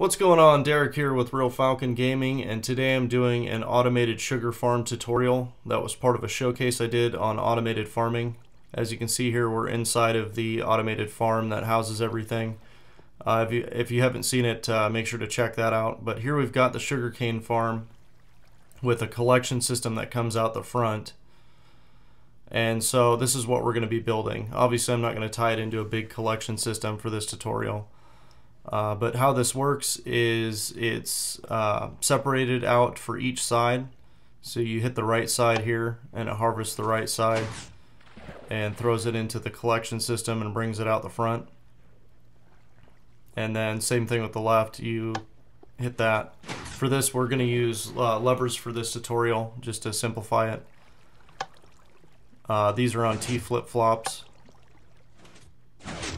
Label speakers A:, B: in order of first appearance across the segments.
A: What's going on? Derek here with Real Falcon Gaming, and today I'm doing an automated sugar farm tutorial that was part of a showcase I did on automated farming. As you can see here, we're inside of the automated farm that houses everything. If you haven't seen it, make sure to check that out. But here we've got the sugarcane farm with a collection system that comes out the front. And so this is what we're going to be building. Obviously I'm not going to tie it into a big collection system for this tutorial. But how this works is it's separated out for each side. So you hit the right side here and it harvests the right side and throws it into the collection system and brings it out the front. And then same thing with the left, you hit that. For this we're going to use levers for this tutorial just to simplify it. These are on T flip-flops,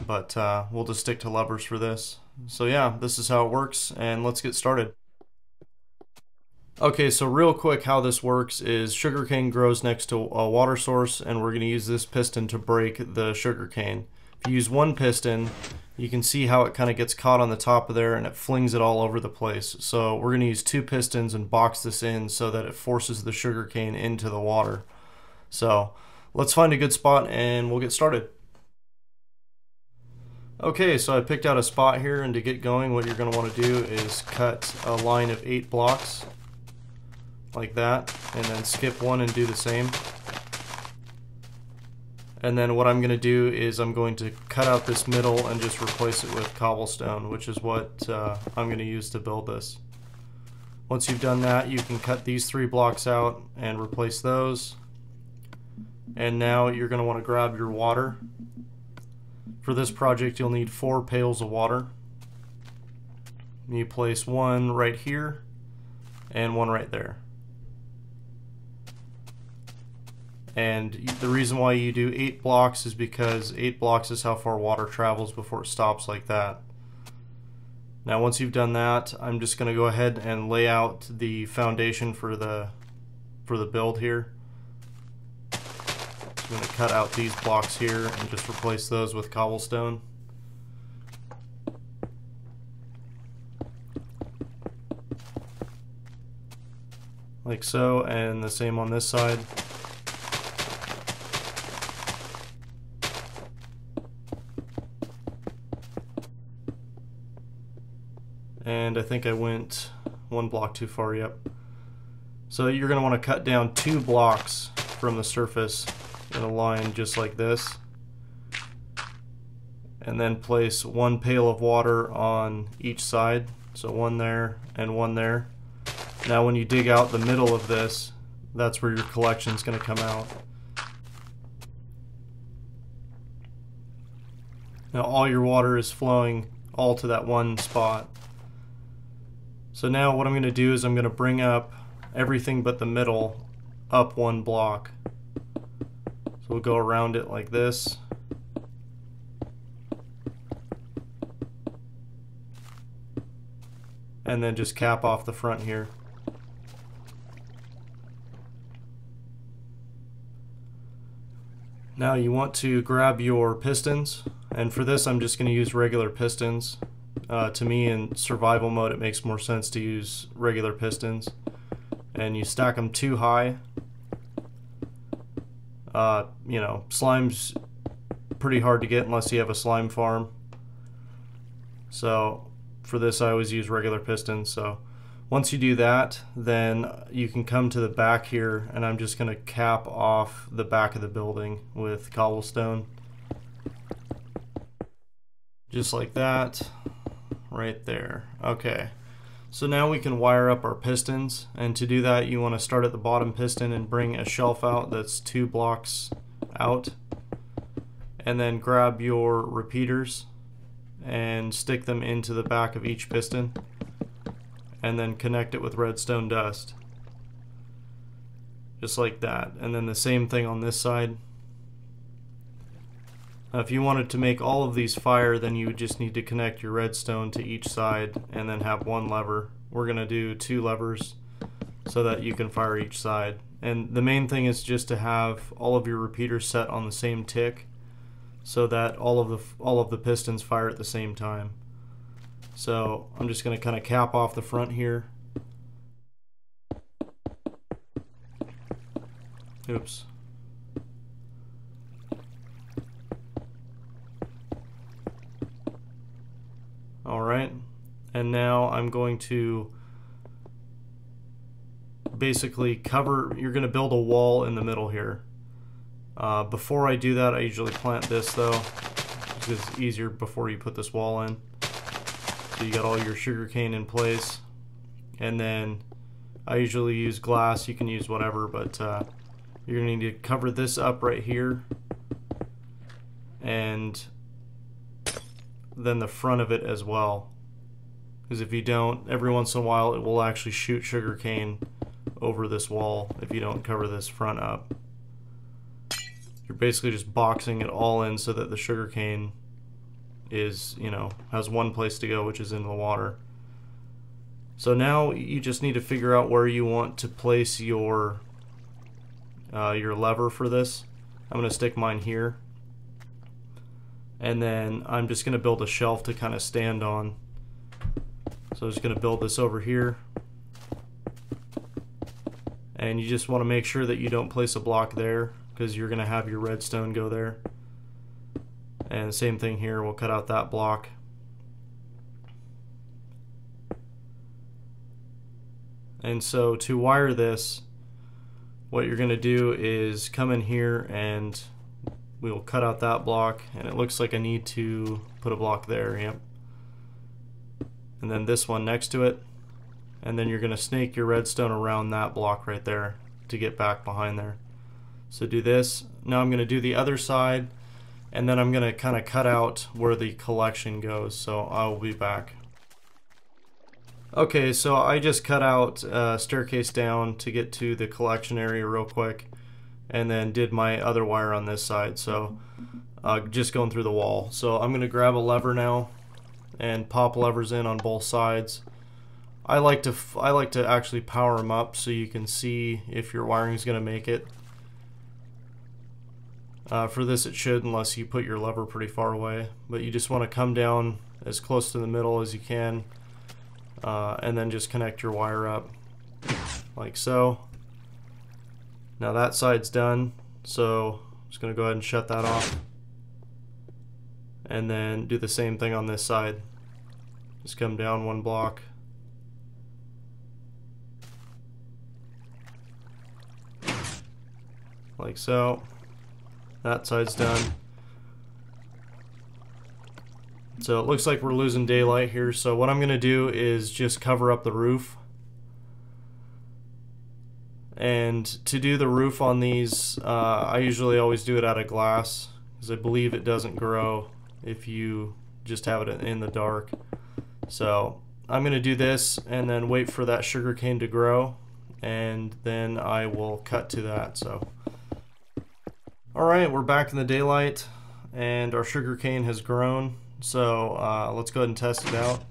A: but we'll just stick to levers for this. So yeah, this is how it works, and let's get started. Okay, so real quick how this works is sugarcane grows next to a water source, and we're going to use this piston to break the sugarcane. If you use one piston, you can see how it kind of gets caught on the top of there and it flings it all over the place. So we're going to use two pistons and box this in so that it forces the sugarcane into the water. So let's find a good spot and we'll get started. Okay, so I picked out a spot here, and to get going what you're going to want to do is cut a line of 8 blocks like that, and then skip one and do the same. And then what I'm going to do is I'm going to cut out this middle and just replace it with cobblestone, which is what I'm going to use to build this. Once you've done that, you can cut these 3 blocks out and replace those. And now you're going to want to grab your water. For this project you'll need 4 pails of water. You place one right here and one right there. And the reason why you do 8 blocks is because 8 blocks is how far water travels before it stops like that. Now once you've done that, I'm just going to go ahead and lay out the foundation for the build here. I'm going to cut out these blocks here and just replace those with cobblestone. Like so, and the same on this side. And I think I went 1 block too far, yep. So you're going to want to cut down 2 blocks from the surface in a line just like this, and then place 1 pail of water on each side, so 1 there and 1 there. Now when you dig out the middle of this, that's where your collection is going to come out. Now all your water is flowing all to that one spot. So now what I'm going to do is I'm going to bring up everything but the middle up 1 block. So we'll go around it like this. And then just cap off the front here. Now you want to grab your pistons, and for this I'm just going to use regular pistons. To me in survival mode it makes more sense to use regular pistons. And you stack them too high. You know, slime's pretty hard to get unless you have a slime farm. So for this I always use regular pistons. So once you do that, then you can come to the back here, and I'm just going to cap off the back of the building with cobblestone. Just like that, right there. Okay. So now we can wire up our pistons, and to do that you want to start at the bottom piston and bring a shelf out that's 2 blocks out, and then grab your repeaters and stick them into the back of each piston, and then connect it with redstone dust. Just like that. And then the same thing on this side. Now, if you wanted to make all of these fire, then you would just need to connect your redstone to each side and then have 1 lever. We're going to do 2 levers so that you can fire each side. And the main thing is just to have all of your repeaters set on the same tick so that all of the pistons fire at the same time. So I'm just going to kind of cap off the front here. Oops. Alright, and now I'm going to basically cover, you're going to build a wall in the middle here. Before I do that, I usually plant this though, because it's easier before you put this wall in. So you got all your sugarcane in place, and then I usually use glass, you can use whatever, but you're going to need to cover this up right here, and then the front of it as well, because if you don't, every once in a while it will actually shoot sugarcane over this wall if you don't cover this front up. You're basically just boxing it all in so that the sugarcane is, you know, has one place to go, which is in the water. So now you just need to figure out where you want to place your lever for this. I'm going to stick mine here, and then I'm just going to build a shelf to kind of stand on. So I'm just going to build this over here, and you just want to make sure that you don't place a block there, because you're going to have your redstone go there. And same thing here, we'll cut out that block. And so to wire this, what you're going to do is come in here and we'll cut out that block, and it looks like I need to put a block there, yep. And then this one next to it, and then you're going to snake your redstone around that block right there to get back behind there. So do this. Now I'm going to do the other side, and then I'm going to kind of cut out where the collection goes, so I will be back. Okay, so I just cut out a staircase down to get to the collection area real quick, and then did my other wire on this side, so just going through the wall. So I'm going to grab a lever now and pop levers in on both sides. I like to actually power them up so you can see if your wiring is going to make it. For this it should, unless you put your lever pretty far away, but you just want to come down as close to the middle as you can, and then just connect your wire up like so. Now that side's done, so I'm just going to go ahead and shut that off, and then do the same thing on this side. Just come down one block, like so. That side's done. So it looks like we're losing daylight here, so what I'm going to do is just cover up the roof. And to do the roof on these, I usually always do it out of glass, because I believe it doesn't grow if you just have it in the dark. So I'm going to do this and then wait for that sugarcane to grow, and then I will cut to that. So alright, we're back in the daylight and our sugarcane has grown, so let's go ahead and test it out.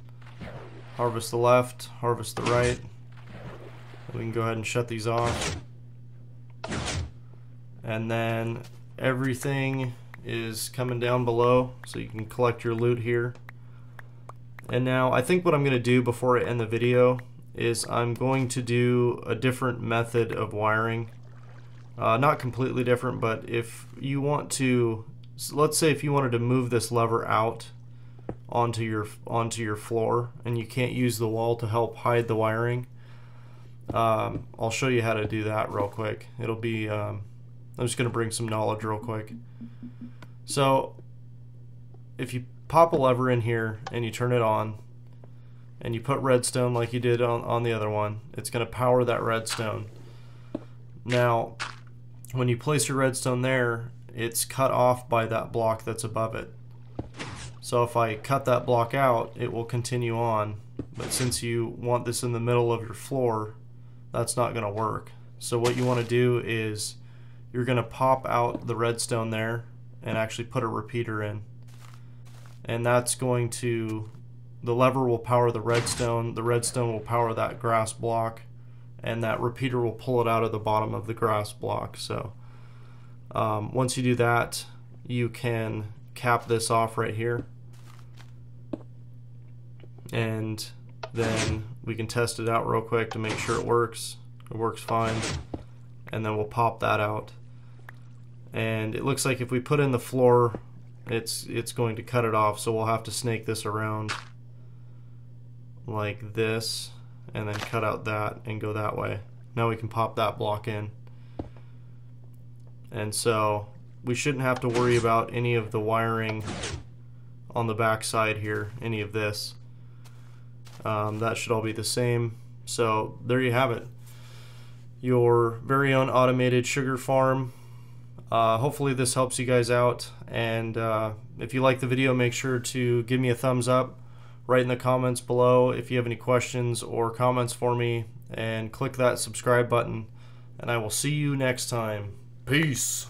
A: Harvest the left, harvest the right. We can go ahead and shut these off. And then everything is coming down below, so you can collect your loot here. And now I think what I'm going to do before I end the video is I'm going to do a different method of wiring. Not completely different, but if you want to, let's say if you wanted to move this lever out onto your floor and you can't use the wall to help hide the wiring, I'll show you how to do that real quick. It'll be I'm just going to bring some knowledge real quick. So if you pop a lever in here and you turn it on and you put redstone like you did on the other one, it's going to power that redstone. Now when you place your redstone there, it's cut off by that block that's above it. So if I cut that block out, it will continue on, but since you want this in the middle of your floor, that's not going to work. So what you want to do is you're going to pop out the redstone there and actually put a repeater in, and that's going to, the lever will power the redstone will power that grass block, and that repeater will pull it out of the bottom of the grass block. So once you do that, you can cap this off right here, and then we can test it out real quick to make sure it works. It works fine, and then we'll pop that out. And it looks like if we put in the floor, it's going to cut it off, so we'll have to snake this around like this and then cut out that and go that way. Now we can pop that block in, and so we shouldn't have to worry about any of the wiring on the back side here, any of this. That should all be the same. So there you have it, your very own automated sugar farm. Hopefully this helps you guys out, and if you like the video, make sure to give me a thumbs up, write in the comments below if you have any questions or comments for me, and click that subscribe button, and I will see you next time. Peace.